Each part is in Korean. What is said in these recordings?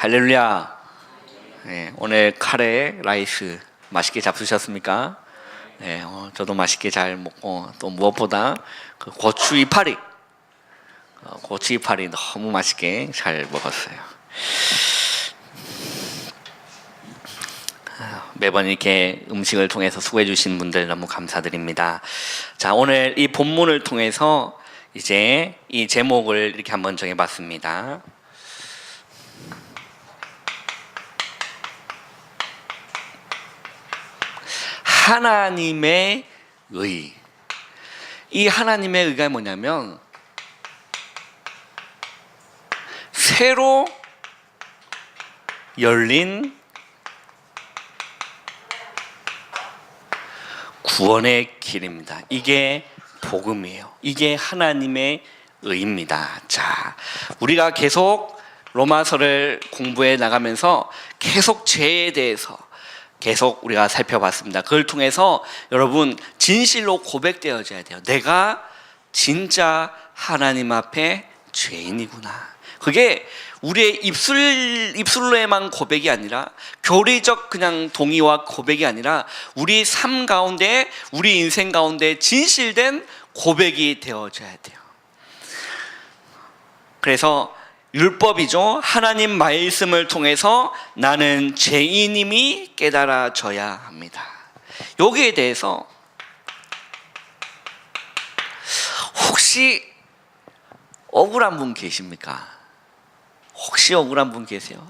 할렐루야. 네, 오늘 카레 라이스 맛있게 잡수셨습니까? 네, 저도 맛있게 잘 먹고 또 무엇보다 그 고추 이파리 너무 맛있게 잘 먹었어요. 매번 이렇게 음식을 통해서 수고해 주신 분들 너무 감사드립니다. 자, 오늘 이 본문을 통해서 이제 이 제목을 이렇게 한번 정해봤습니다. 하나님의 의. 이 하나님의 의가 뭐냐면 새로 열린 구원의 길입니다. 이게 복음이에요. 이게 하나님의 의입니다. 자, 우리가 계속 로마서를 공부해 나가면서 계속 죄에 대해서 계속 우리가 살펴봤습니다. 그걸 통해서 여러분 진실로 고백되어져야 돼요. 내가 진짜 하나님 앞에 죄인이구나. 그게 우리의 입술로에만 고백이 아니라 교리적 그냥 동의와 고백이 아니라 우리 삶 가운데 우리 인생 가운데 진실된 고백이 되어져야 돼요. 그래서 율법이죠. 하나님 말씀을 통해서 나는 죄인임이 깨달아져야 합니다. 여기에 대해서 혹시 억울한 분 계십니까? 혹시 억울한 분 계세요?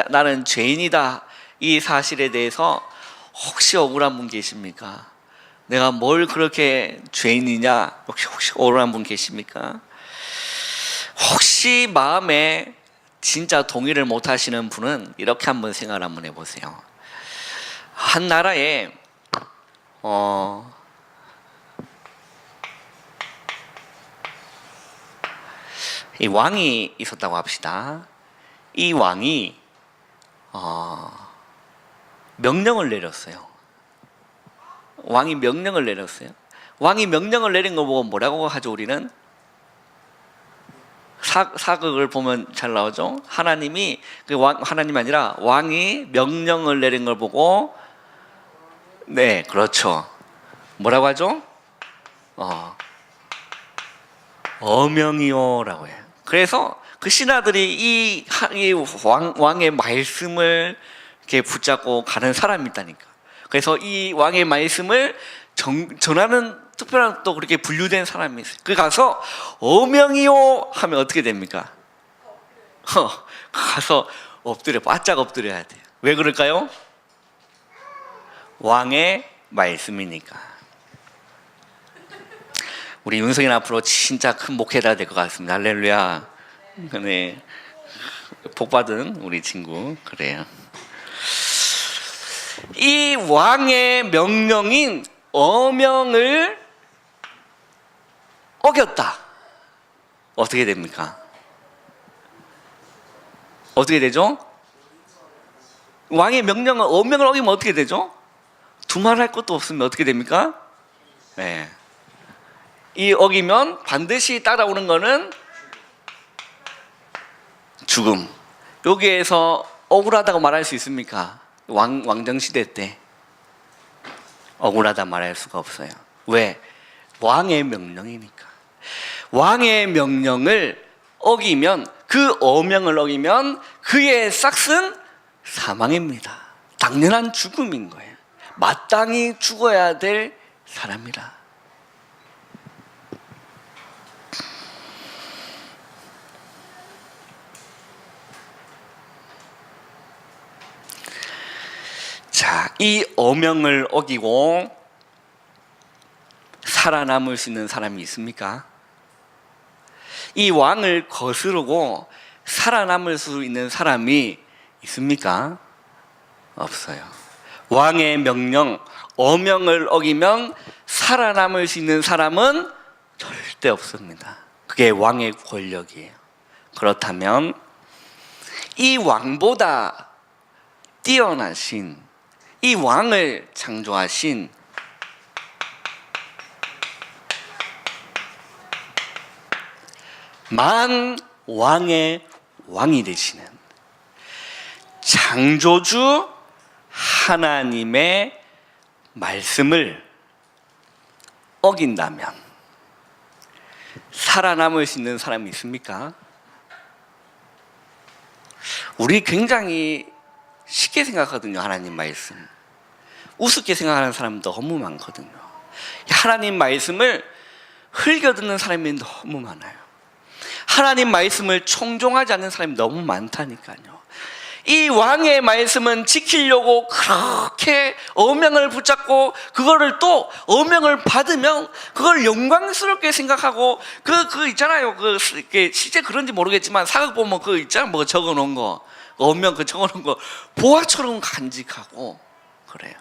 나는 죄인이다. 이 사실에 대해서 혹시 억울한 분 계십니까? 내가 뭘 그렇게 죄인이냐? 혹시 억울한 분 계십니까? 혹시 마음에 진짜 동의를 못 하시는 분은 이렇게 한번 생각을 한번 해보세요. 한 나라에 이 왕이 있었다고 합시다. 이 왕이 명령을 내렸어요. 왕이 명령을 내렸어요. 왕이 명령을 내린 걸 보고 뭐라고 하죠? 우리는 사극을 보면 잘 나오죠. 하나님이 하나님이 아니라 왕이 명령을 내린 걸 보고 네, 그렇죠. 뭐라고 하죠? 어명이요라고 해요. 그래서 그 신하들이 이 왕의 말씀을 이렇게 붙잡고 가는 사람이 있다니까. 그래서 이 왕의 말씀을 전하는 특별한 또 그렇게 분류된 사람이 있어요. 그 가서 어명이요 하면 어떻게 됩니까? 가서 바짝 엎드려야 돼요. 왜 그럴까요? 왕의 말씀이니까. 우리 윤성이는 앞으로 진짜 큰 목회자가 될 것 같습니다. 할렐루야. 네, 복받은 우리 친구. 그래요. 이 왕의 명령인 어명을 어겼다. 어떻게 됩니까? 어떻게 되죠? 왕의 어명을 어기면 어떻게 되죠? 두말할 것도 없으면 어떻게 됩니까? 네. 이 어기면 반드시 따라오는 거는 죽음. 여기에서 억울하다고 말할 수 있습니까? 왕정시대 때 억울하다 말할 수가 없어요. 왜? 왕의 명령이니까. 왕의 명령을 어기면, 그 어명을 어기면 그의 싹은 사망입니다. 당연한 죽음인 거예요. 마땅히 죽어야 될 사람이라. 자, 이 어명을 어기고 살아남을 수 있는 사람이 있습니까? 이 왕을 거스르고 살아남을 수 있는 사람이 있습니까? 없어요. 왕의 명령, 어명을 어기면 살아남을 수 있는 사람은 절대 없습니다. 그게 왕의 권력이에요. 그렇다면 이 왕보다 뛰어나신, 이 왕을 창조하신 만 왕의 왕이 되시는 창조주 하나님의 말씀을 어긴다면 살아남을 수 있는 사람이 있습니까? 우리 굉장히 쉽게 생각하거든요. 하나님 말씀 우습게 생각하는 사람 너무 많거든요. 하나님 말씀을 흘겨듣는 사람이 너무 많아요. 하나님 말씀을 청종하지 않는 사람이 너무 많다니까요. 이 왕의 말씀은 지키려고 그렇게 어명을 붙잡고 그거를 또 어명을 받으면 그걸 영광스럽게 생각하고 그 있잖아요. 실제 그런지 모르겠지만 사극 보면 그 있잖아. 뭐 적어놓은 거 어명 그 적어놓은 거 보화처럼 간직하고 그래요.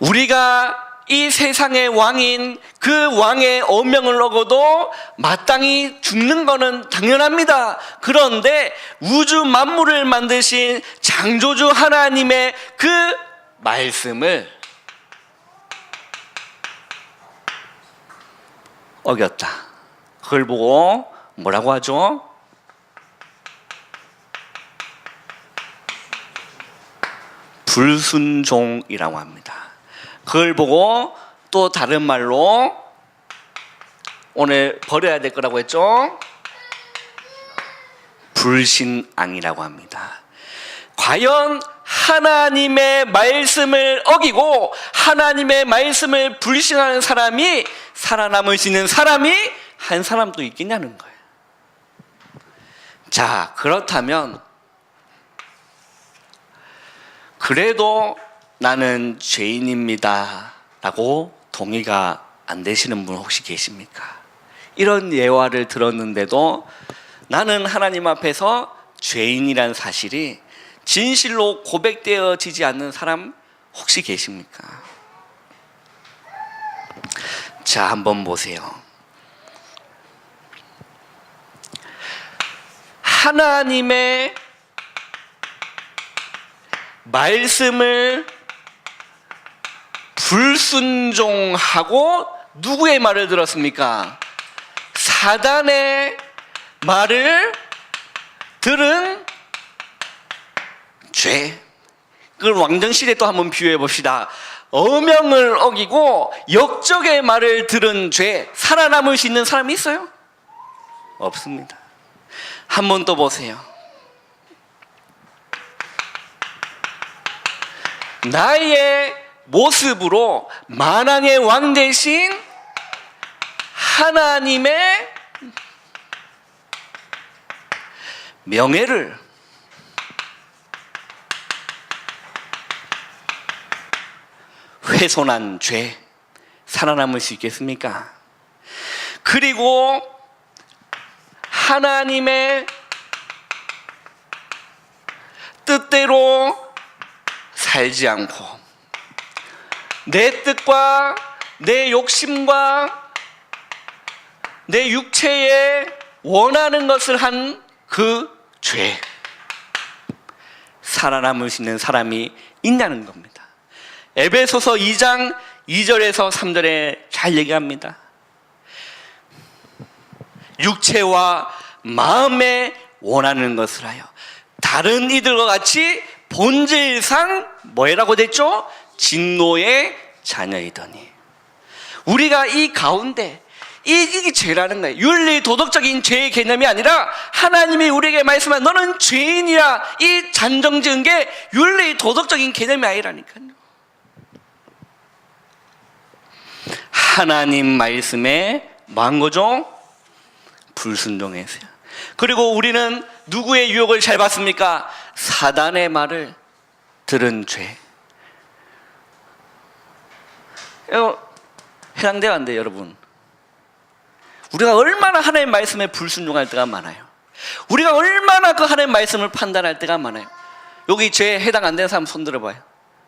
우리가 이 세상의 왕인 그 왕의 어명을 어겨도 마땅히 죽는 것은 당연합니다. 그런데 우주 만물을 만드신 창조주 하나님의 그 말씀을 어겼다. 그걸 보고 뭐라고 하죠? 불순종이라고 합니다. 그걸 보고 또 다른 말로 오늘 버려야 될 거라고 했죠? 불신앙이라고 합니다. 과연 하나님의 말씀을 어기고 하나님의 말씀을 불신하는 사람이 살아남을 수 있는 사람이 한 사람도 있겠냐는 거예요. 자, 그렇다면 그래도 나는 죄인입니다 라고 동의가 안 되시는 분 혹시 계십니까? 이런 예화를 들었는데도 나는 하나님 앞에서 죄인이란 사실이 진실로 고백되어지지 않는 사람 혹시 계십니까? 자, 한번 보세요. 하나님의 말씀을 불순종하고 누구의 말을 들었습니까? 사단의 말을 들은 죄. 그걸 왕정실에 또 한번 비유해 봅시다. 어명을 어기고 역적의 말을 들은 죄. 살아남을 수 있는 사람이 있어요? 없습니다. 한번 또 보세요. 나의 모습으로 만왕의 왕 대신 하나님의 명예를 훼손한 죄, 살아남을 수 있겠습니까? 그리고 하나님의 뜻대로 살지 않고 내 뜻과 내 욕심과 내 육체에 원하는 것을 한 그 죄, 살아남을 수 있는 사람이 있냐는 겁니다. 에베소서 2장 2절에서 3절에 잘 얘기합니다. 육체와 마음에 원하는 것을 하여 다른 이들과 같이 본질상 뭐라고 됐죠? 진노의 자녀이더니. 우리가 이 가운데 이게 죄라는 거예요. 윤리 도덕적인 죄의 개념이 아니라 하나님이 우리에게 말씀한 너는 죄인이야, 이 단정 지은 게 윤리 도덕적인 개념이 아니라니까요. 하나님 말씀에 뭐한 거죠? 불순종했어요. 그리고 우리는 누구의 유혹을 잘 받습니까? 사단의 말을 들은 죄. 이거 해당돼요, 안 돼요, 여러분? 우리가 얼마나 하나님의 말씀에 불순종할 때가 많아요. 우리가 얼마나 그 하나님의 말씀을 판단할 때가 많아요. 여기 죄에 해당 안 되는 사람 손 들어봐요.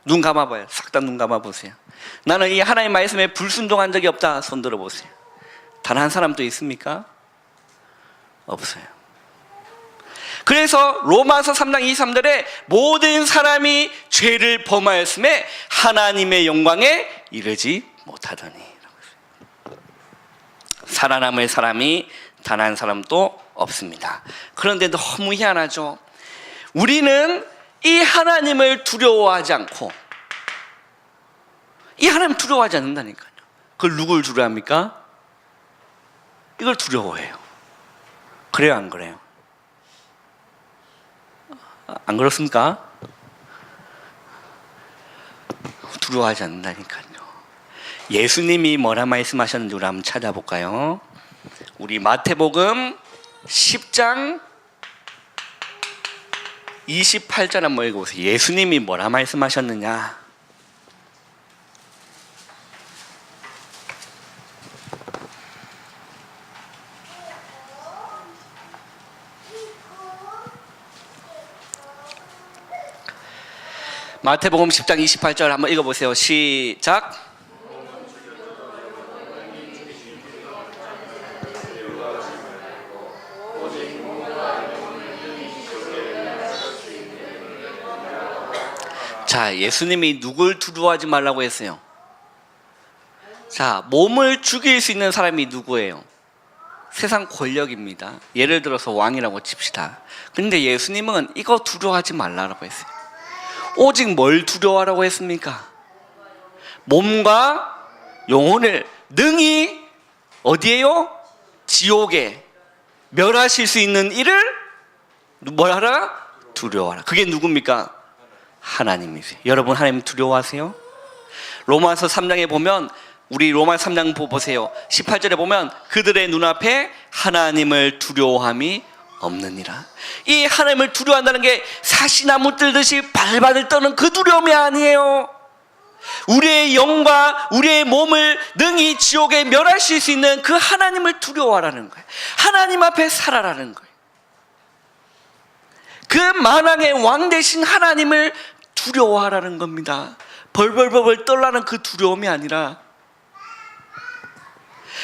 눈 감아봐요. 싹 다 눈 감아보세요. 나는 이 하나님의 말씀에 불순종한 적이 없다. 손 들어보세요. 단 한 사람도 있습니까? 없어요. 그래서 로마서 3장 23절에 모든 사람이 죄를 범하였음에 하나님의 영광에 이르지 못하더니, 살아남을 사람이 단 한 사람도 없습니다. 그런데 너무 희한하죠. 우리는 이 하나님을 두려워하지 않고, 이 하나님 두려워하지 않는다니까요. 그걸 누굴 두려워합니까? 이걸 두려워해요. 그래요, 안 그래요? 안 그렇습니까? 두려워하지 않는다니까요. 예수님이 뭐라 말씀하셨는지 우리 한번 찾아볼까요? 우리 마태복음 10장 28절 한번 읽어보세요. 예수님이 뭐라 말씀하셨느냐? 마태복음 10장 28절 한번 읽어보세요. 시작. 자, 예수님이 누굴 두려워하지 말라고 했어요? 자, 몸을 죽일 수 있는 사람이 누구예요? 세상 권력입니다. 예를 들어서 왕이라고 칩시다. 근데 예수님은 이거 두려워하지 말라고 했어요. 오직 뭘 두려워하라고 했습니까? 몸과 영혼을 능히 어디에요? 지옥에 멸하실 수 있는 이를 뭘 하라? 두려워하라. 그게 누굽니까? 하나님이세요. 여러분 하나님 두려워하세요? 로마서 3장에 보면, 우리 로마 3장 보세요. 18절에 보면 그들의 눈앞에 하나님을 두려워함이 없느니라. 이 하나님을 두려워한다는 게 사시나무 뜰듯이 발발을 떠는 그 두려움이 아니에요. 우리의 영과 우리의 몸을 능히 지옥에 멸하실 수 있는 그 하나님을 두려워하라는 거예요. 하나님 앞에 살아라는 거예요. 그 만왕의 왕 되신 하나님을 두려워하라는 겁니다. 벌벌벌 떨라는 그 두려움이 아니라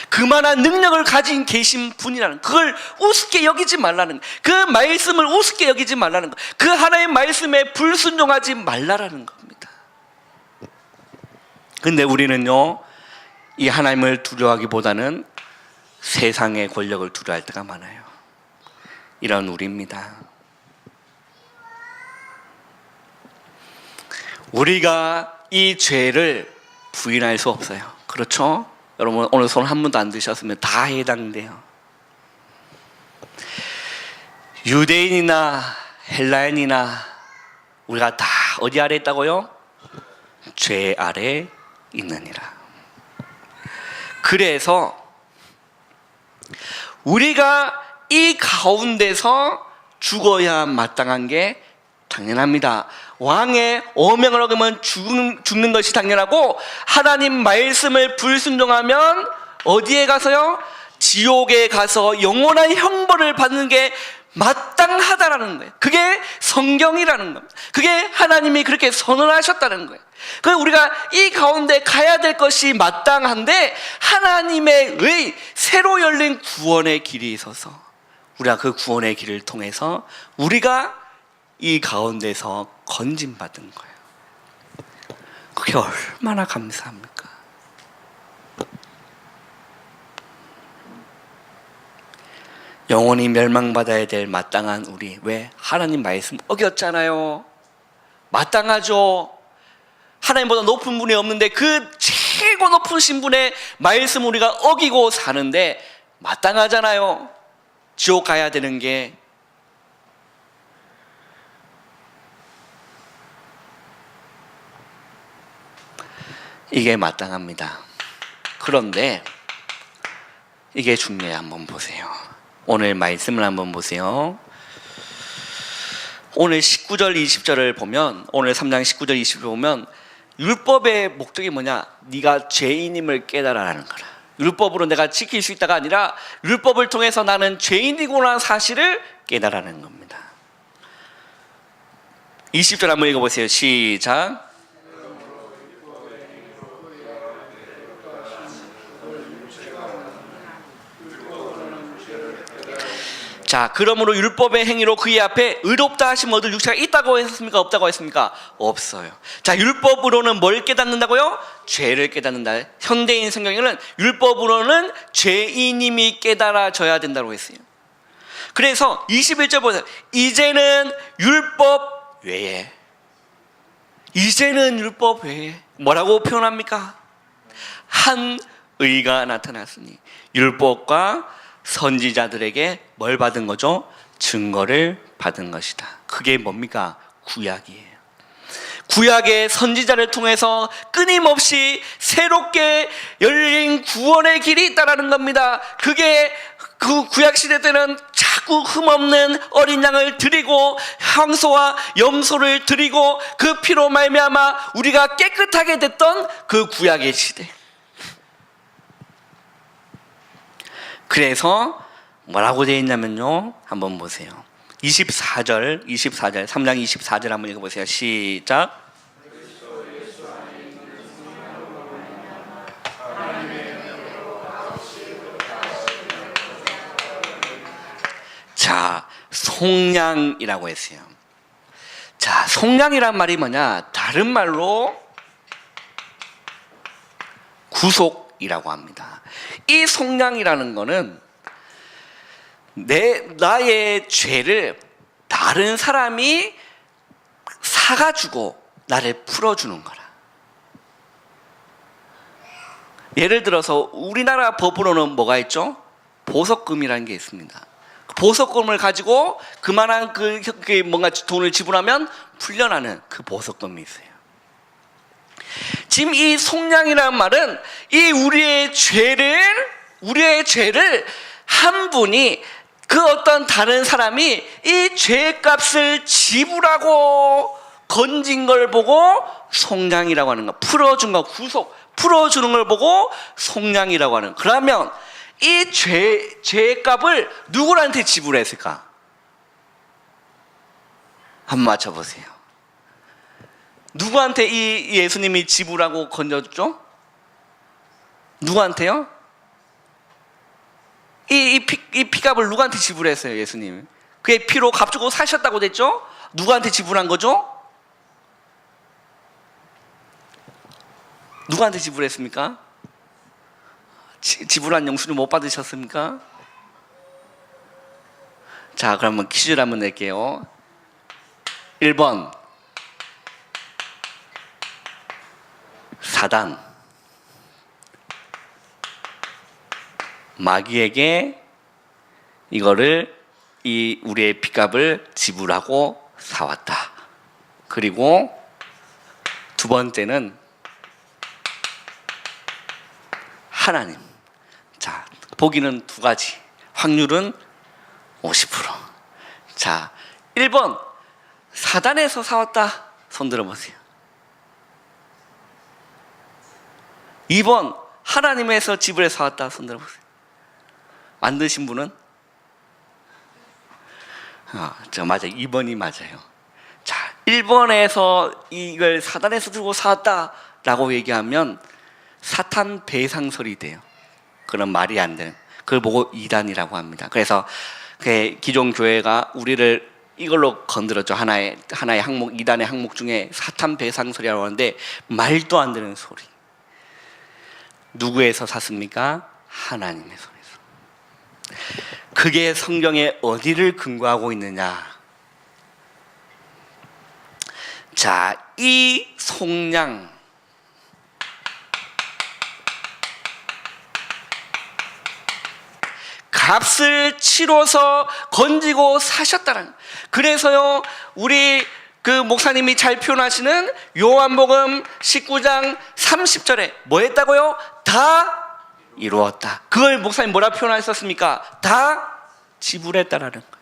그만한 능력을 가진 계신 분이라는, 그걸 우습게 여기지 말라는, 그 말씀을 우습게 여기지 말라는 거, 그 하나님의 말씀에 불순종하지 말라라는 겁니다. 근데 우리는요, 이 하나님을 두려워하기보다는 세상의 권력을 두려워할 때가 많아요. 이런 우리입니다. 우리가 이 죄를 부인할 수 없어요. 그렇죠? 여러분 오늘 손 한 번도 안 드셨으면 다 해당돼요. 유대인이나 헬라인이나 우리가 다 어디 아래 있다고요? 죄 아래 있느니라. 그래서 우리가 이 가운데서 죽어야 마땅한 게 당연합니다. 왕의 어명을 어기면 죽는 것이 당연하고, 하나님 말씀을 불순종하면 어디에 가서요? 지옥에 가서 영원한 형벌을 받는 게 마땅하다라는 거예요. 그게 성경이라는 겁니다. 그게 하나님이 그렇게 선언하셨다는 거예요. 그래서 우리가 이 가운데 가야 될 것이 마땅한데, 하나님의 새로 열린 구원의 길이 있어서 우리가 그 구원의 길을 통해서 우리가 이 가운데서 건진받은 거예요. 그게 얼마나 감사합니까? 영원히 멸망받아야 될 마땅한 우리, 왜? 하나님 말씀 어겼잖아요. 마땅하죠. 하나님보다 높은 분이 없는데 그 최고 높으신 분의 말씀 우리가 어기고 사는데 마땅하잖아요. 지옥 가야 되는 게. 이게 마땅합니다. 그런데 이게 중요해요. 한번 보세요. 오늘 말씀을 한번 보세요. 오늘 19절 20절을 보면, 오늘 3장 19절 20절 보면 율법의 목적이 뭐냐? 네가 죄인임을 깨달아라는 거라. 율법으로 내가 지킬 수 있다가 아니라 율법을 통해서 나는 죄인이구나 사실을 깨달아라는 겁니다. 20절 한번 읽어보세요. 시작. 자, 그러므로 율법의 행위로 그의 앞에 의롭다 하심 얻을 육체가 있다고 했습니까? 없다고 했습니까? 없어요. 자, 율법으로는 뭘 깨닫는다고요? 죄를 깨닫는다. 현대인 성경에는 율법으로는 죄인임이 깨달아져야 된다고 했어요. 그래서 21절 보세요. 이제는 율법 외에, 이제는 율법 외에 뭐라고 표현합니까? 한 의가 나타났으니, 율법과 선지자들에게 뭘 받은 거죠? 증거를 받은 것이다. 그게 뭡니까? 구약이에요. 구약의 선지자를 통해서 끊임없이 새롭게 열린 구원의 길이 있다라는 겁니다. 그게 그 구약 시대 때는 자꾸 흠없는 어린 양을 드리고 황소와 염소를 드리고 그 피로 말미암아 우리가 깨끗하게 됐던 그 구약의 시대. 그래서 뭐라고 되어 있냐면요, 한번 보세요. 24절 3장 24절 한번 읽어보세요. 시작. 자, 속량이라고 했어요. 자, 속량이란 말이 뭐냐? 다른 말로 구속이라고 합니다. 이 속량이라는 거는 나의 죄를 다른 사람이 사가지고 나를 풀어주는 거라. 예를 들어서 우리나라 법으로는 뭐가 있죠? 보석금이라는 게 있습니다. 보석금을 가지고 그만한 뭔가 돈을 지불하면 풀려나는 그 보석금이 있어요. 지금 이 속량이라는 말은 이 우리의 죄를 한 분이, 그 어떤 다른 사람이 이 죄값을 지불하고 건진 걸 보고 속량이라고 하는 거, 풀어준 거, 풀어주는 걸 보고 속량이라고 하는. 그러면 이 죄값을 누구한테 지불했을까? 한번 맞춰보세요. 누구한테 이 예수님이 지불하고 건져줬죠? 누구한테요? 이 피값을 누구한테 지불했어요, 예수님? 그의 피로 값주고 사셨다고 됐죠? 누구한테 지불한 거죠? 누구한테 지불했습니까? 지불한 영수증 못 받으셨습니까? 자, 그러면 퀴즈를 한번 낼게요. 1번 사단, 마귀에게 이거를 우리의 피값을 지불하고 사왔다. 그리고 두 번째는 하나님. 자, 보기는 두 가지, 확률은 50%. 자, 1번 사단에서 사왔다. 손 들어보세요. 2번 하나님에서 지불해서 사왔다. 손 들어보세요. 만드신 분은? 맞아요. 2번이 맞아요. 자, 1번에서 이걸 사단에서 들고 사왔다 라고 얘기하면 사탄 배상설이 돼요. 그런 말이 안 되는, 그걸 보고 이단이라고 합니다. 그래서 기존 교회가 우리를 이걸로 건드렸죠. 하나의 항목, 이단의 항목 중에 사탄 배상설이라고 하는데 말도 안 되는 소리. 누구에서 샀습니까? 하나님의 손에서. 그게 성경에 어디를 근거하고 있느냐? 자, 이 속량, 값을 치러서 건지고 사셨다는. 그래서요, 우리 그 목사님이 잘 표현하시는 요한복음 19장 30절에 뭐 했다고요? 다 이루었다. 그걸 목사님 뭐라 표현하셨습니까? 다 지불했다라는 거예요.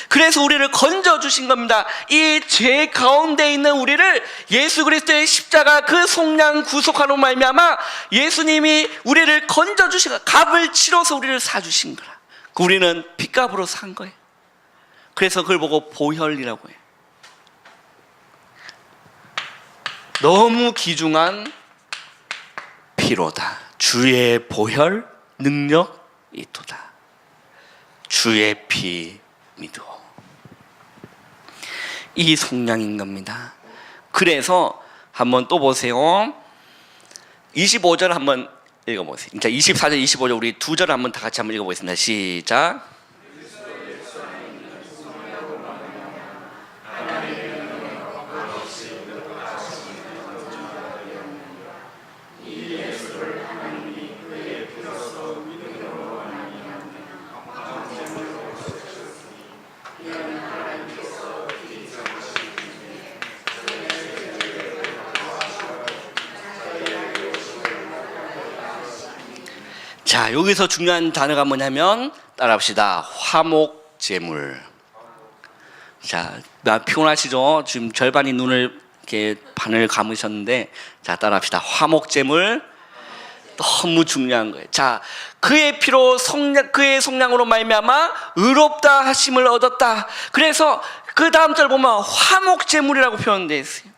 그래서 우리를 건져주신 겁니다. 이 죄 가운데 있는 우리를 예수 그리스도의 십자가 그 속량 구속하로 말미암아 예수님이 우리를 건져주신 거야. 값을 치러서 우리를 사주신 거라. 우리는 핏값으로 산 거예요. 그래서 그걸 보고 보혈이라고 해요. 너무 귀중한 피로다. 주의 보혈 능력 이토다. 주의 피 믿어. 이 속량인 겁니다. 그래서 한번 또 보세요. 25절 한번 읽어보세요. 자, 24절, 25절 우리 두 절 한번 다 같이 한번 읽어보겠습니다. 시작. 자, 여기서 중요한 단어가 뭐냐면 따라합시다. 화목제물. 자, 피곤하시죠? 지금 절반이 눈을 이렇게 반을 감으셨는데, 자, 따라합시다. 화목제물. 너무 중요한 거예요. 자, 그의 피로 그의 속량으로 말미암아 의롭다 하심을 얻었다. 그래서 그 다음 절 보면 화목제물이라고 표현되어 있어요.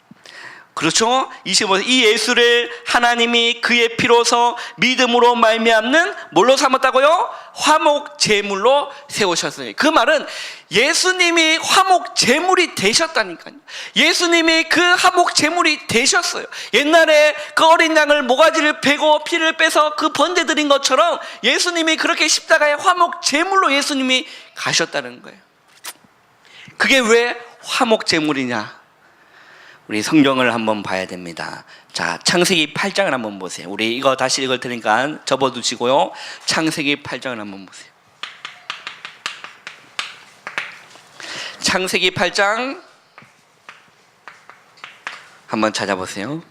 그렇죠? 25절 이 예수를 하나님이 그의 피로서 믿음으로 말미암는 뭘로 삼았다고요? 화목 제물로 세우셨어요. 그 말은 예수님이 화목 제물이 되셨다니까요. 예수님이 그 화목 제물이 되셨어요. 옛날에 그 어린 양을 모가지를 베고 피를 빼서 그 번제 드린 것처럼 예수님이 그렇게 십자가에 화목 제물로 예수님이 가셨다는 거예요. 그게 왜 화목 제물이냐? 우리 성경을 한번 봐야 됩니다. 자, 창세기 8장을 한번 보세요. 우리 이거 다시 읽을 테니까 접어두시고요. 창세기 8장을 한번 보세요. 창세기 8장 한번 찾아보세요.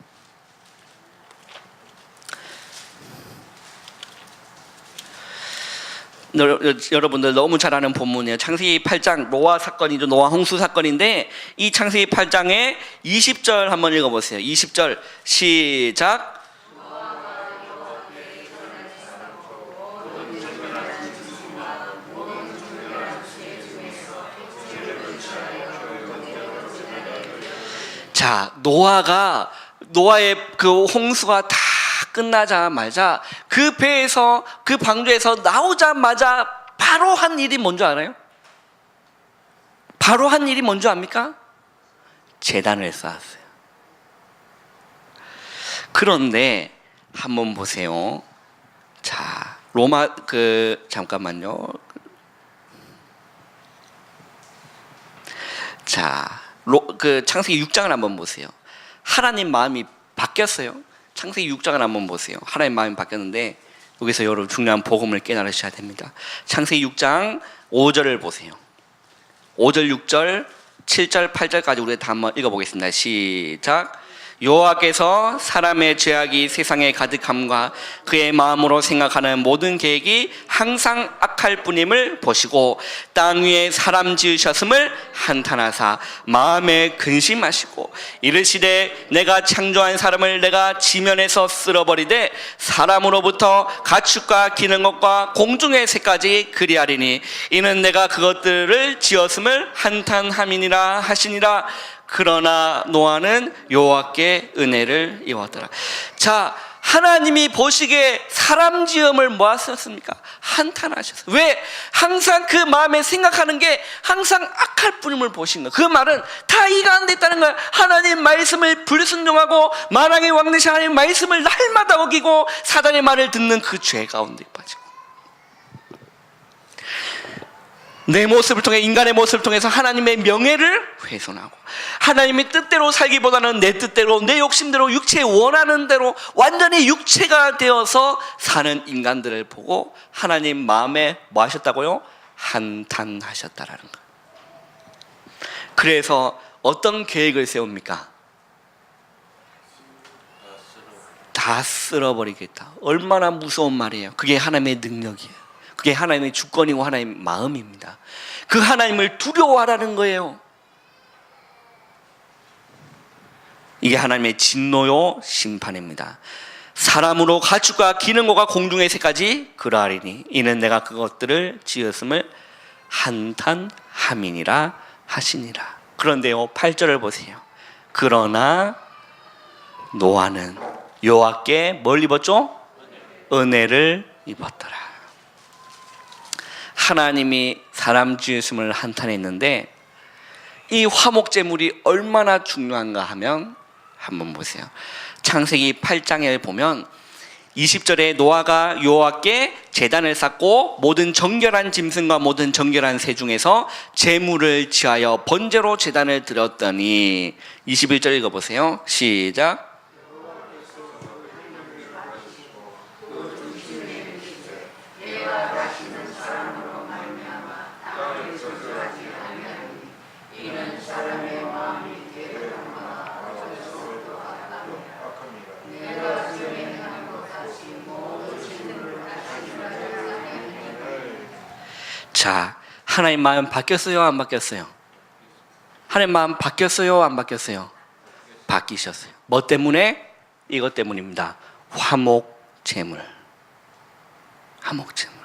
여러분들 너무 잘 아는 본문이에요. 창세기 8장 노아 사건이죠. 노아 홍수 사건인데 이 창세기 8장의 20절 한번 읽어보세요. 20절 시작. 자, 노아의 그 홍수가 다 끝나자마자 그 배에서 그 방주에서 나오자마자 바로 한 일이 뭔지 알아요? 바로 한 일이 뭔지 압니까? 제단을 쌓았어요. 그런데 한번 보세요. 자, 잠깐만요. 자, 창세기 6장을 한번 보세요. 하나님 마음이 바뀌었어요. 창세기 6장을 한번 보세요. 하나님 마음이 바뀌었는데 여기서 여러분 중요한 복음을 깨달으셔야 됩니다. 창세기 6장 5절을 보세요. 5절, 6절, 7절, 8절까지 우리 다 한번 읽어보겠습니다. 시작. 여호와께서 사람의 죄악이 세상에 가득함과 그의 마음으로 생각하는 모든 계획이 항상 악할 뿐임을 보시고 땅 위에 사람 지으셨음을 한탄하사 마음에 근심하시고 이르시되 내가 창조한 사람을 내가 지면에서 쓸어버리되 사람으로부터 가축과 기는 것과 공중의 새까지 그리하리니 이는 내가 그것들을 지었음을 한탄함이니라 하시니라. 그러나 노아는 여호와께 은혜를 입었더라. 자, 하나님이 보시기에 사람 지음을 뭐하셨습니까? 한탄하셨어요. 왜? 항상 그 마음에 생각하는 게 항상 악할 뿐임을 보신 거예요. 그 말은 다 이가 안 됐다는 거예요. 하나님 말씀을 불순종하고 만왕의 왕 되신 하나님 말씀을 날마다 어기고 사단의 말을 듣는 그 죄 가운데 빠지고 내 모습을 통해 인간의 모습을 통해서 하나님의 명예를 훼손하고 하나님의 뜻대로 살기보다는 내 뜻대로 내 욕심대로 육체에 원하는 대로 완전히 육체가 되어서 사는 인간들을 보고 하나님 마음에 뭐 하셨다고요? 한탄하셨다라는 거예요. 그래서 어떤 계획을 세웁니까? 다 쓸어버리겠다. 얼마나 무서운 말이에요. 그게 하나님의 능력이에요. 그게 하나님의 주권이고 하나님의 마음입니다. 그 하나님을 두려워하라는 거예요. 이게 하나님의 진노요 심판입니다. 사람으로 가축과 기는 것과 공중의 새까지 그러하리니 이는 내가 그것들을 지었음을 한탄함이니라 하시니라. 그런데요 8절을 보세요. 그러나 노아는 여호와께 뭘 입었죠? 은혜를 입었더라. 하나님이 사람 지으심을 한탄했는데 이 화목제물이 얼마나 중요한가 하면 한번 보세요. 창세기 8장에 보면 20절에 노아가 여호와께 제단을 쌓고 모든 정결한 짐승과 모든 정결한 새 중에서 제물을 지하여 번제로 제단을 드렸더니 21절 읽어보세요. 시작. 자, 하나님 마음 바뀌었어요? 안 바뀌었어요? 하나님 마음 바뀌었어요? 안 바뀌었어요? 바뀌셨어요. 뭐 때문에? 이것 때문입니다. 화목제물. 화목제물.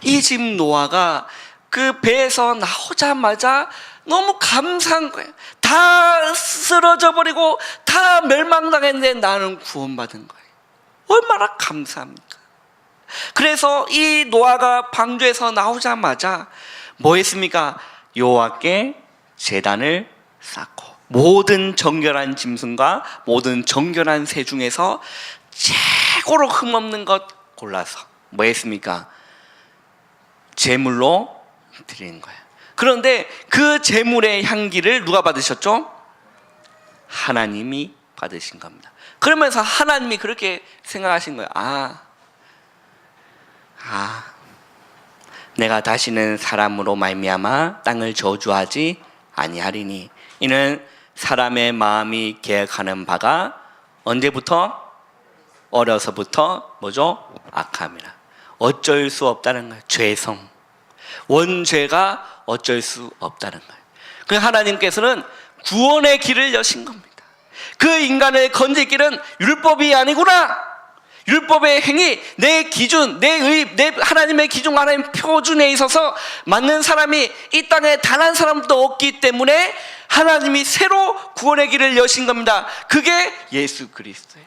이 집 노아가 그 배에서 나오자마자 너무 감사한 거예요. 다 쓰러져 버리고 다 멸망당했는데 나는 구원받은 거예요. 얼마나 감사합니까? 그래서 이 노아가 방주에서 나오자마자 뭐 했습니까? 여호와께 제단을 쌓고 모든 정결한 짐승과 모든 정결한 새 중에서 최고로 흠없는 것 골라서 뭐 했습니까? 제물로 드리는 거예요. 그런데 그 제물의 향기를 누가 받으셨죠? 하나님이 받으신 겁니다. 그러면서 하나님이 그렇게 생각하신 거예요. 내가 다시는 사람으로 말미암아 땅을 저주하지 아니하리니 이는 사람의 마음이 계획하는 바가 언제부터? 어려서부터 뭐죠? 악함이라. 어쩔 수 없다는 거예요. 죄성, 원죄가 어쩔 수 없다는 거예요. 그 하나님께서는 구원의 길을 여신 겁니다. 그 인간을 건질 길은 율법이 아니구나. 율법의 행위, 내 기준, 내 하나님의 기준, 하나님의 표준에 있어서 맞는 사람이 이 땅에 단 한 사람도 없기 때문에 하나님이 새로 구원의 길을 여신 겁니다. 그게 예수 그리스도예요.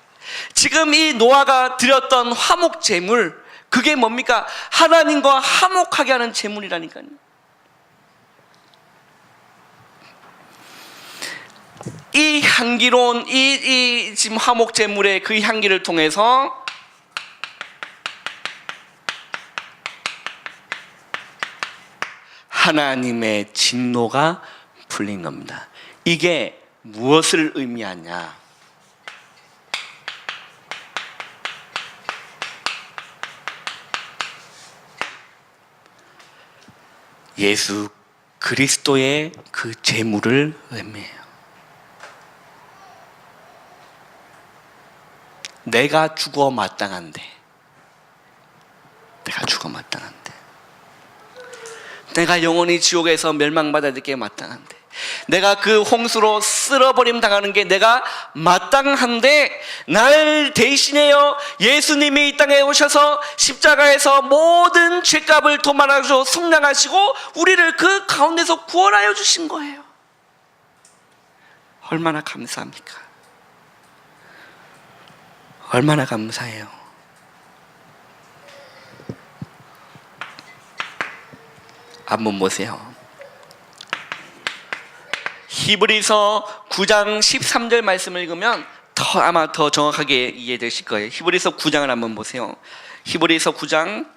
지금 이 노아가 드렸던 화목 제물, 그게 뭡니까? 하나님과 화목하게 하는 제물이라니까요. 이 향기로운 이 지금 화목 제물의 그 향기를 통해서 하나님의 진노가 풀린 겁니다. 이게 무엇을 의미하냐? 예수 그리스도의 그 제물을 의미해요. 내가 죽어 마땅한데, 내가 영원히 지옥에서 멸망받아야 될 게 마땅한데, 내가 그 홍수로 쓸어버림 당하는 게 내가 마땅한데, 날 대신해요 예수님이 이 땅에 오셔서 십자가에서 모든 죄값을 도말하시고 속량하시고 우리를 그 가운데서 구원하여 주신 거예요. 얼마나 감사합니까? 얼마나 감사해요. 한번 보세요. 히브리서 9장 13절 말씀을 읽으면 아마 더 정확하게 이해되실 거예요. 히브리서 9장을 한번 보세요. 히브리서 9장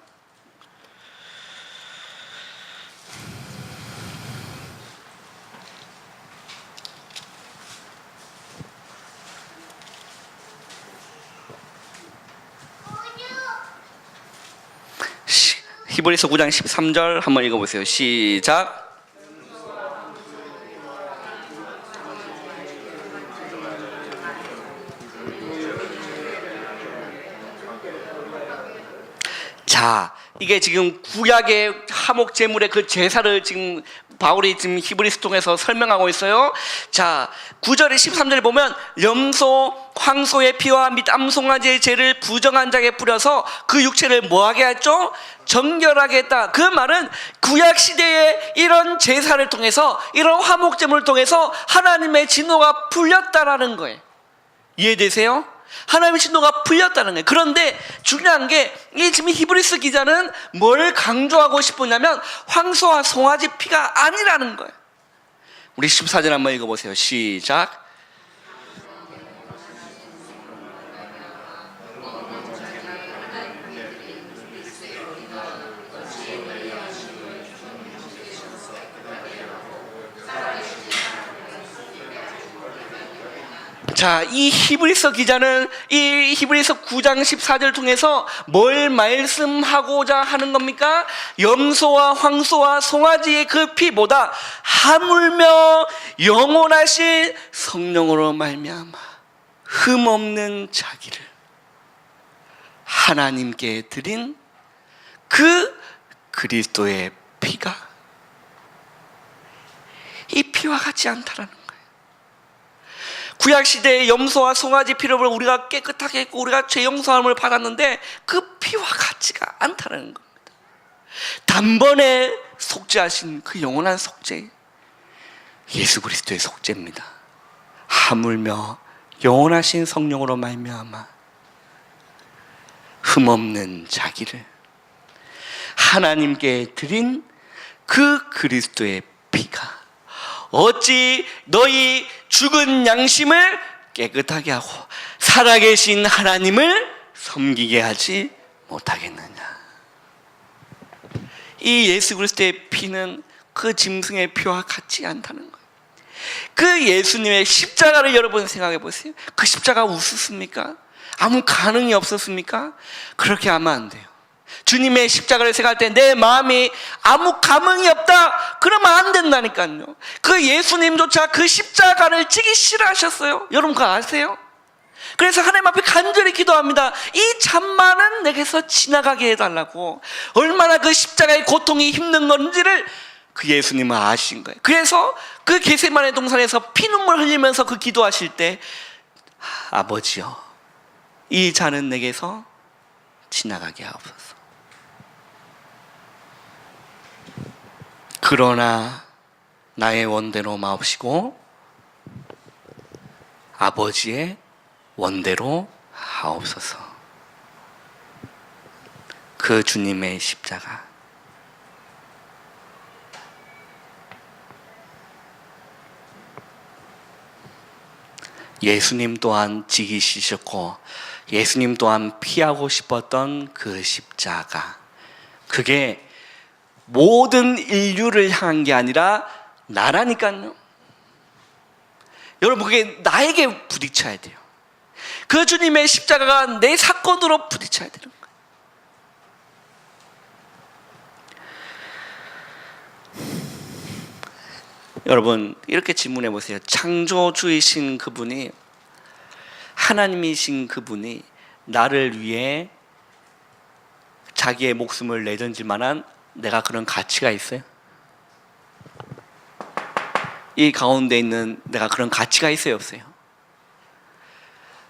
히브리서 9장 13절 한번 읽어보세요. 시작. 자, 이게 지금 구약의 화목 제물의 그 제사를 지금 바울이 지금 히브리서 통해서 설명하고 있어요. 자, 9절에 13절에 보면 염소, 황소의 피와 및 암송아지의 죄를 부정한 자에게 뿌려서 그 육체를 뭐하게 했죠? 정결하게 했다. 그 말은 구약 시대에 이런 제사를 통해서, 이런 화목 제물을 통해서 하나님의 진노가 풀렸다라는 거예요. 이해되세요? 하나님의 진노가 풀렸다는 거예요. 그런데 중요한 게 이 지금 히브리서 기자는 뭘 강조하고 싶으냐면 황소와 송아지 피가 아니라는 거예요. 우리 14절 한번 읽어보세요. 시작. 자, 이 히브리서 기자는 이 히브리서 9장 14절 통해서 뭘 말씀하고자 하는 겁니까? 염소와 황소와 송아지의 그 피보다 하물며 영원하신 성령으로 말미암아 흠없는 자기를 하나님께 드린 그 그리스도의 피가 이 피와 같지 않다라는 거예요. 구약시대의 염소와 송아지 피를 우리가 깨끗하게 했고 우리가 죄 용서함을 받았는데 그 피와 같지가 않다는 겁니다. 단번에 속죄하신 그 영원한 속죄, 예수 그리스도의 속죄입니다. 하물며 영원하신 성령으로 말미암아 흠없는 자기를 하나님께 드린 그 그리스도의 피가 어찌 너희 죽은 양심을 깨끗하게 하고 살아계신 하나님을 섬기게 하지 못하겠느냐. 이 예수 그리스도의 피는 그 짐승의 피와 같지 않다는 거예요. 그 예수님의 십자가를 여러분 생각해 보세요. 그 십자가 우습습니까? 아무 가능이 없었습니까? 그렇게 하면 안 돼요. 주님의 십자가를 생각할 때 내 마음이 아무 감흥이 없다 그러면 안 된다니까요. 그 예수님조차 그 십자가를 지기 싫어하셨어요. 여러분 그거 아세요? 그래서 하나님 앞에 간절히 기도합니다. 이 잔만은 내게서 지나가게 해달라고. 얼마나 그 십자가의 고통이 힘든 건지를 그 예수님은 아신 거예요. 그래서 그 겟세마네 동산에서 피눈물 흘리면서 그 기도하실 때 아버지여 이 잔은 내게서 지나가게 하옵소서. 그러나 나의 원대로 마옵시고 아버지의 원대로 하옵소서. 그 주님의 십자가, 예수님 또한 지기 싫으셨고 예수님 또한 피하고 싶었던 그 십자가, 그게 모든 인류를 향한 게 아니라 나라니까요. 여러분 그게 나에게 부딪혀야 돼요. 그 주님의 십자가가 내 사건으로 부딪혀야 되는 거예요. 여러분 이렇게 질문해 보세요. 창조주이신 그분이, 하나님이신 그분이 나를 위해 자기의 목숨을 내던질 만한 내가 그런 가치가 있어요? 이 가운데 있는 내가 그런 가치가 있어요, 없어요?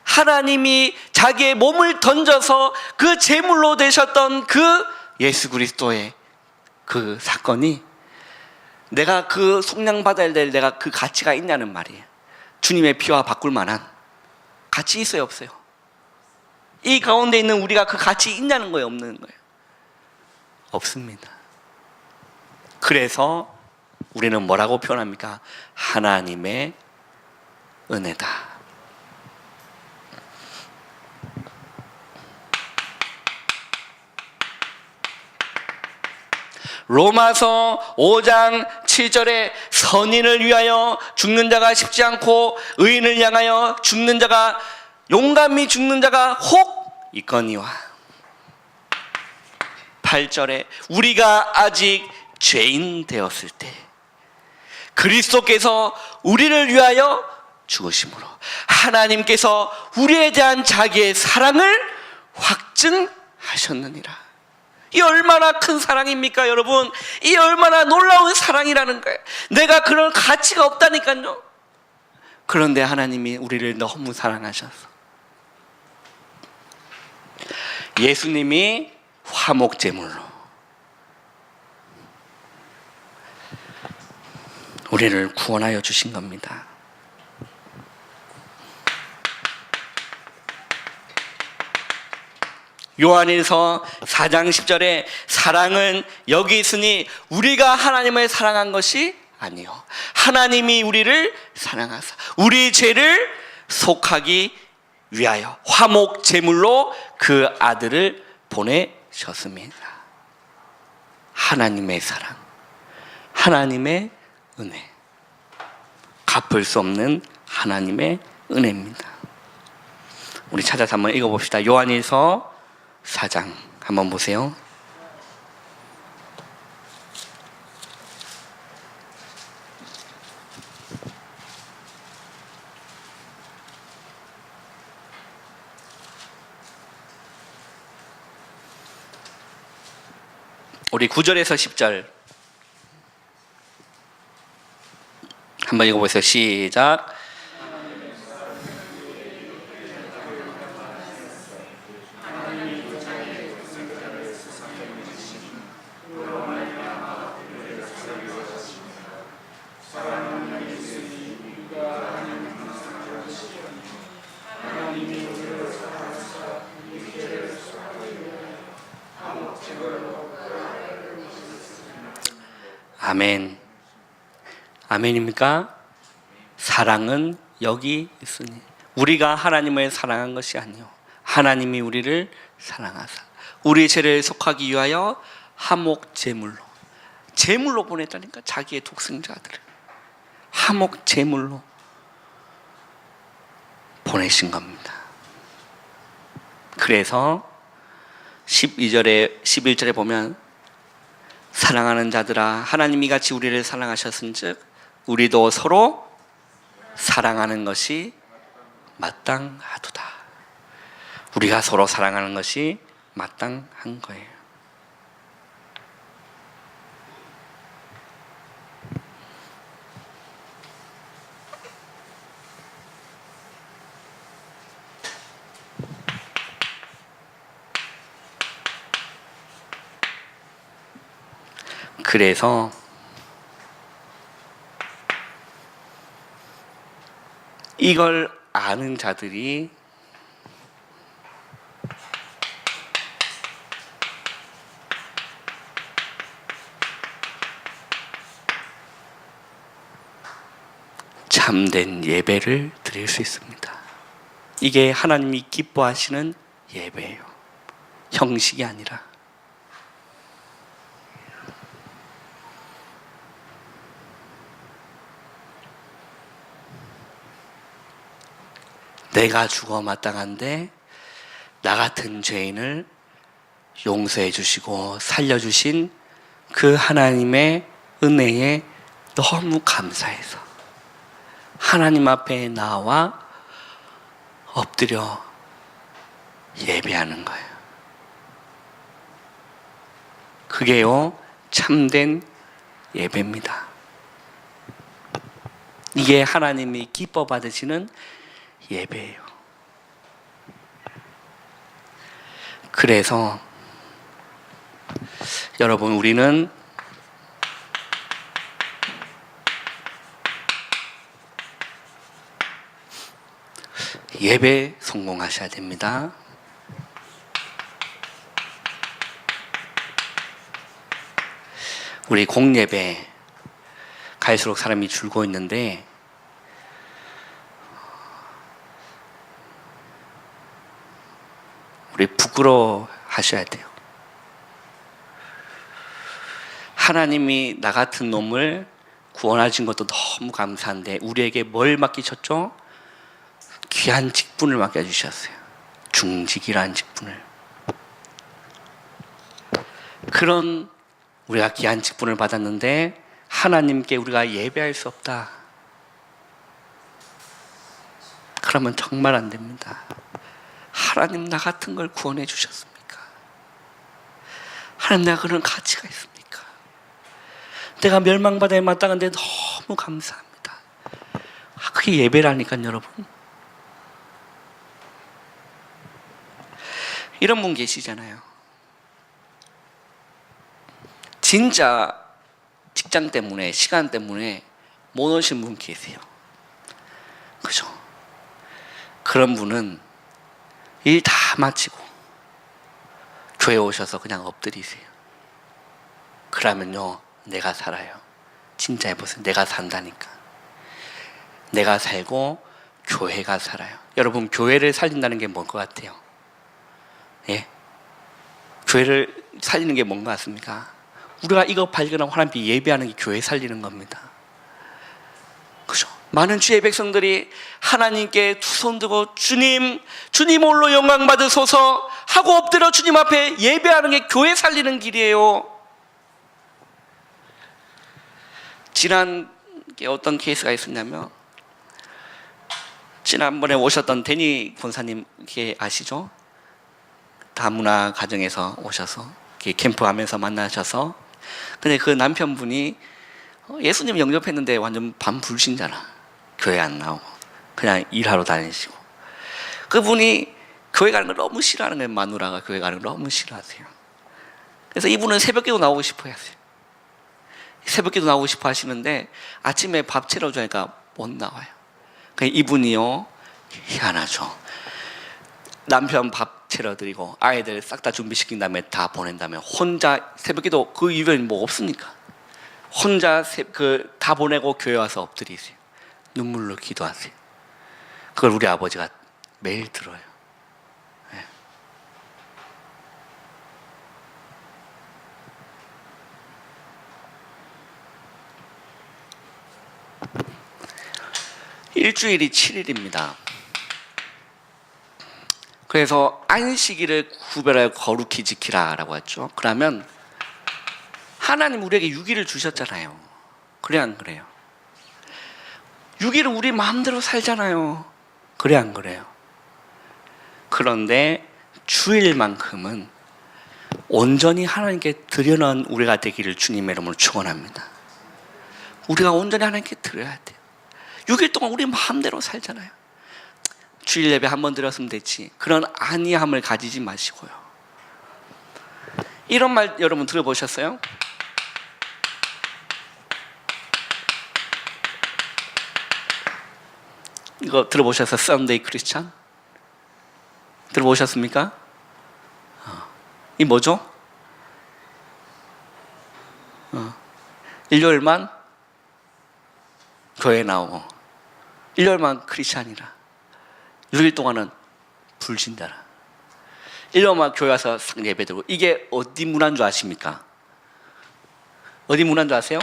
하나님이 자기의 몸을 던져서 그 제물로 되셨던 그 예수 그리스도의 그 사건이 내가 그 속량받아야 될 내가 그 가치가 있냐는 말이에요. 주님의 피와 바꿀 만한 가치 있어요, 없어요? 이 가운데 있는 우리가 그 가치 있냐는 거예요, 없는 거예요? 없습니다. 그래서 우리는 뭐라고 표현합니까? 하나님의 은혜다. 로마서 5장 7절에 선인을 위하여 죽는 자가 쉽지 않고 의인을 향하여 죽는 자가, 용감히 죽는 자가 혹 있거니와. 8절에 우리가 아직 죄인 되었을 때 그리스도께서 우리를 위하여 죽으심으로 하나님께서 우리에 대한 자기의 사랑을 확증하셨느니라. 이 얼마나 큰 사랑입니까, 여러분? 이 얼마나 놀라운 사랑이라는 거예요. 내가 그런 가치가 없다니까요. 그런데 하나님이 우리를 너무 사랑하셔서 예수님이 화목제물로 우리를 구원하여 주신 겁니다. 요한일서 4장 10절에 사랑은 여기 있으니 우리가 하나님을 사랑한 것이 아니요 하나님이 우리를 사랑하사 우리 죄를 속하기 위하여 화목 제물로 그 아들을 보내셨습니다. 하나님의 사랑, 하나님의 은혜, 갚을 수 없는 하나님의 은혜입니다. 우리 찾아서 한번 읽어봅시다. 요한일서 4장 한번 보세요. 우리 9절에서 10절 한번 읽어보세요. 시작. 아멘. 아멘입니까? 사랑은 여기 있으니 우리가 하나님을 사랑한 것이 아니요 하나님이 우리를 사랑하사 우리 죄를 속하기 위하여 화목 제물로 보냈다니까. 자기의 독생자들을 화목 제물로 보내신 겁니다. 그래서 12절에 11절에 보면 사랑하는 자들아 하나님이 같이 우리를 사랑하셨은즉 우리도 서로 사랑하는 것이 마땅하도다. 우리가 서로 사랑하는 것이 마땅한 거예요. 그래서 이걸 아는 자들이 참된 예배를 드릴 수 있습니다. 이게 하나님이 기뻐하시는 예배예요. 형식이 아니라. 내가 죽어 마땅한데 나 같은 죄인을 용서해 주시고 살려주신 그 하나님의 은혜에 너무 감사해서 하나님 앞에 나와 엎드려 예배하는 거예요. 그게요 참된 예배입니다. 이게 하나님이 기뻐 받으시는 예배예요. 그래서 여러분 우리는 예배 성공하셔야 됩니다. 우리 공예배 갈수록 사람이 줄고 있는데 우리 부끄러워 하셔야 돼요. 하나님이 나 같은 놈을 구원하신 것도 너무 감사한데 우리에게 뭘 맡기셨죠? 귀한 직분을 맡겨주셨어요. 중직이라는 직분을. 그런 우리가 귀한 직분을 받았는데 하나님께 우리가 예배할 수 없다. 그러면 정말 안 됩니다. 하나님 나 같은 걸 구원해 주셨습니까? 하나님 내가 그런 가치가 있습니까? 내가 멸망받아야 마땅한데 너무 감사합니다. 그게 예배라니까요, 여러분. 이런 분 계시잖아요. 진짜 직장 때문에 시간 때문에 못 오신 분 계세요. 그죠? 그런 분은 일 다 마치고 교회 오셔서 그냥 엎드리세요. 그러면요, 내가 살아요. 진짜 해보세요. 내가 산다니까. 내가 살고 교회가 살아요. 여러분, 교회를 살린다는 게 뭔 것 같아요? 예? 교회를 살리는 게 뭔 것 같습니까? 우리가 이거 발견하고 하나님 앞에 예배하는 게 교회 살리는 겁니다. 그죠? 많은 주의 백성들이 하나님께 두 손 들고 주님 홀로 영광 받으소서 하고 엎드려 주님 앞에 예배하는 게 교회 살리는 길이에요. 지난 게 어떤 케이스가 있었냐면, 지난번에 오셨던 데니 권사님 아시죠? 다문화 가정에서 오셔서 캠프하면서 만나셔서, 근데 그 남편분이 예수님 영접했는데 완전 반불신자라. 교회 안 나오고 그냥 일하러 다니시고, 그분이 교회 가는 걸 너무 싫어하는 거예요. 마누라가 교회 가는 걸 너무 싫어하세요. 그래서 이분은 새벽기도 나오고 싶어 하세요. 새벽기도 나오고 싶어 하시는데 아침에 밥 차려주니까 못 나와요. 그러니까 이분이요, 희한하죠. 남편 밥 차려드리고 아이들 싹 다 준비시킨 다음에 다 보낸 다음에 혼자 새벽기도, 그 이후에 뭐 없으니까 혼자 다 보내고 교회 와서 엎드리세요. 눈물로 기도하세요. 그걸 우리 아버지가 매일 들어요. 네. 일주일이 7일입니다. 그래서 안식일을 구별하여 거룩히 지키라 라고 했죠. 그러면 하나님 우리에게 6일을 주셨잖아요. 그래 안 그래요? 6일은 우리 마음대로 살잖아요. 그래 안 그래요? 그런데 주일만큼은 온전히 하나님께 드려놓은 우리가 되기를 주님의 이름으로 축원합니다. 우리가 온전히 하나님께 드려야 돼요. 6일 동안 우리 마음대로 살잖아요. 주일 예배 한 번 드렸으면 됐지, 그런 안이함을 가지지 마시고요. 이런 말 여러분 들어보셨어요? 이거 들어보셨어요? 썬데이 크리스찬? 들어보셨습니까? 이 뭐죠? 일요일만 교회 나오고 일요일만 크리스찬이라, 6일 동안은 불신자라. 일요일만 교회 와서 예배 드리고. 이게 어디 문화인 줄 아십니까? 어디 문화인 줄 아세요?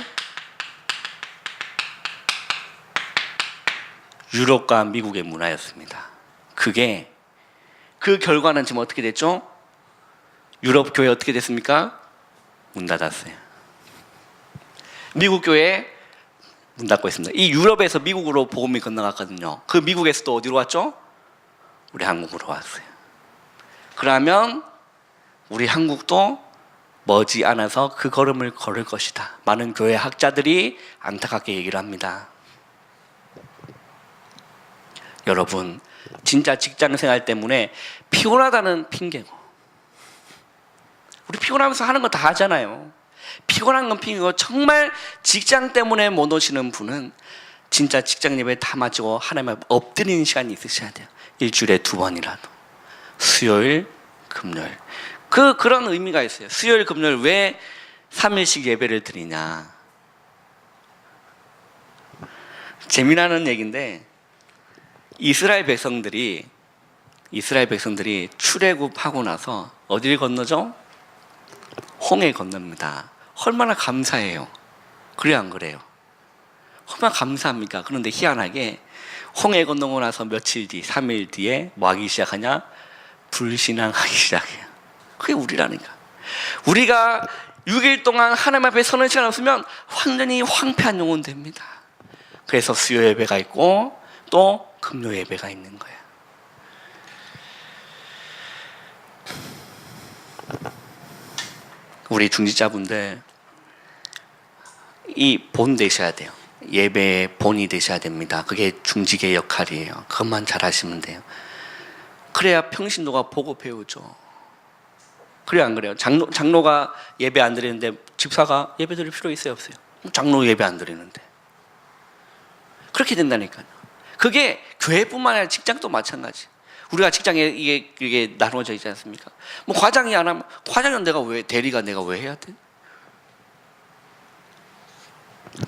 유럽과 미국의 문화였습니다. 그게, 그 결과는 지금 어떻게 됐죠? 유럽 교회 어떻게 됐습니까? 문 닫았어요. 미국 교회 문 닫고 있습니다. 이 유럽에서 미국으로 복음이 건너갔거든요. 그 미국에서도 어디로 왔죠? 우리 한국으로 왔어요. 그러면 우리 한국도 머지않아서 그 걸음을 걸을 것이다. 많은 교회 학자들이 안타깝게 얘기를 합니다. 여러분, 진짜 직장생활 때문에 피곤하다는 핑계고, 우리 피곤하면서 하는 거 다 하잖아요. 피곤한 건 핑계고, 정말 직장 때문에 못 오시는 분은 진짜 직장 예배 다 마치고 하나님 앞에 엎드리는 시간이 있으셔야 돼요. 일주일에 2번이라도. 수요일, 금요일. 그런 의미가 있어요. 수요일, 금요일 왜 3일씩 예배를 드리냐. 재미나는 얘기인데, 이스라엘 백성들이 출애굽하고 나서 어디를 건너죠? 홍해 건넙니다. 얼마나 감사해요. 그래요 안 그래요? 얼마나 감사합니까? 그런데 희한하게 홍해 건너고 나서 며칠 뒤, 3일 뒤에 뭐 하기 시작하냐? 불신앙하기 시작해요. 그게 우리라니까. 우리가 6일 동안 하나님 앞에 서는 시간 없으면 완전히 황폐한 영혼 됩니다. 그래서 수요 예배가 있고 또 금요 예배가 있는 거예요. 우리 중직자분들 이 본 되셔야 돼요. 예배의 본이 되셔야 됩니다. 그게 중직의 역할이에요. 그것만 잘 하시면 돼요. 그래야 평신도가 보고 배우죠. 그래요 안 그래요? 장로가 예배 안 드리는데 집사가 예배 드릴 필요 있어요 없어요? 장로 예배 안 드리는데. 그렇게 된다니까요. 그게 교회뿐만 아니라 직장도 마찬가지. 우리가 직장에 이게 나눠져 있지 않습니까? 뭐 과장이 안 하면 과장은 대리가 내가 왜 해야 돼?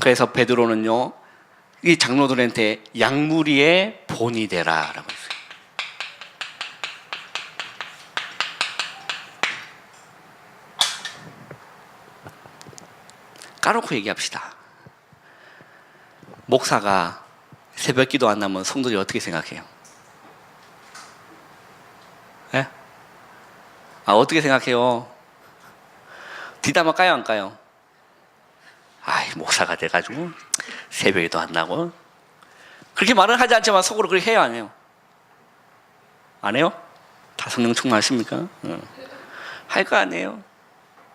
그래서 베드로는요, 이 장로들한테 양무리의 본이 되라라고 했어요. 까놓고 얘기합시다. 목사가 새벽기도 안 나면 성도들이 어떻게 생각해요? 예? 어떻게 생각해요? 뒷담화 까요, 안 까요? 목사가 돼가지고 새벽에도 안 나고. 그렇게 말은 하지 않지만 속으로 그렇게 해요, 안 해요? 안 해요? 다 성령 충만하십니까? 할 거 아니에요?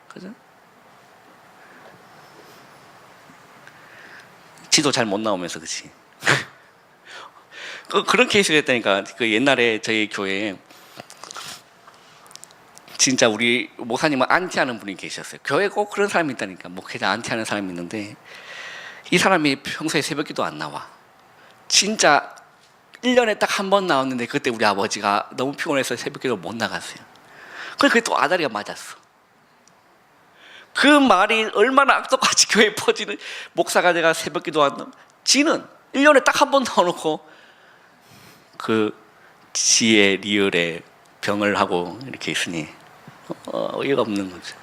그죠? 지도 잘 못 나오면서, 그치? 그런 케이스가 있다니까. 옛날에 저희 교회에 진짜 우리 목사님은 안티하는 분이 계셨어요. 교회에 꼭 그런 사람이 있다니까. 목회자 안티하는 사람이 있는데, 이 사람이 평소에 새벽기도 안 나와. 진짜 1년에 딱 한 번 나왔는데, 그때 우리 아버지가 너무 피곤해서 새벽기도 못 나갔어요. 그게 또 아다리가 맞았어. 그 말이 얼마나 악독같이 교회에 퍼지는, 목사가 내가 새벽기도 안 나오면 지는 1년에 딱 한 번 나와놓고 그 지의 리을에 병을 하고 이렇게 있으니 어이가 없는 거죠.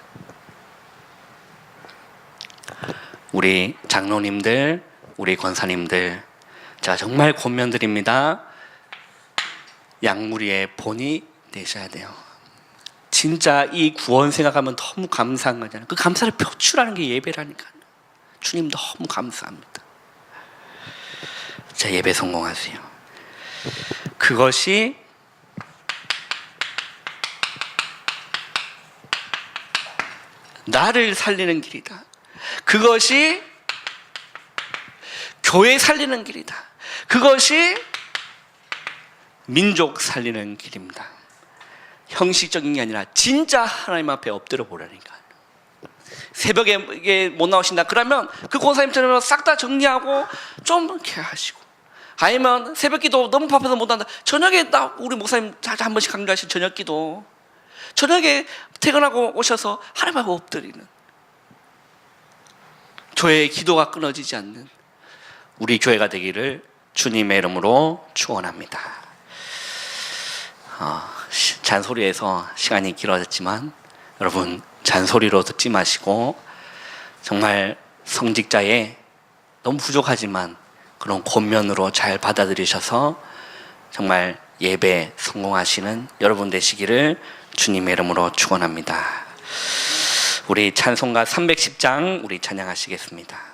우리 장로님들, 우리 권사님들, 제가 정말 권면드립니다. 양무리의 본이 되셔야 돼요. 진짜 이 구원 생각하면 너무 감사한 거잖아요. 그 감사를 표출하는 게 예배라니까요. 주님 너무 감사합니다. 자, 예배 성공하세요. 그것이 나를 살리는 길이다. 그것이 교회 살리는 길이다. 그것이 민족 살리는 길입니다. 형식적인 게 아니라 진짜 하나님 앞에 엎드려 보라니까. 새벽에 이게 못 나오신다 그러면 그 권사님처럼 싹 다 정리하고 좀 이렇게 하시고, 아니면 새벽기도 너무 바빠서 못 한다, 저녁에 우리 목사님 한 번씩 강조하신 저녁기도, 저녁에 퇴근하고 오셔서 하나님 앞에 엎드리는, 교회의 기도가 끊어지지 않는 우리 교회가 되기를 주님의 이름으로 축원합니다. 잔소리에서 시간이 길어졌지만 여러분, 잔소리로 듣지 마시고 정말 성직자의 너무 부족하지만 그런 권면으로 잘 받아들이셔서 정말 예배 성공하시는 여러분 되시기를 주님의 이름으로 축원합니다. 우리 찬송가 310장 우리 찬양하시겠습니다.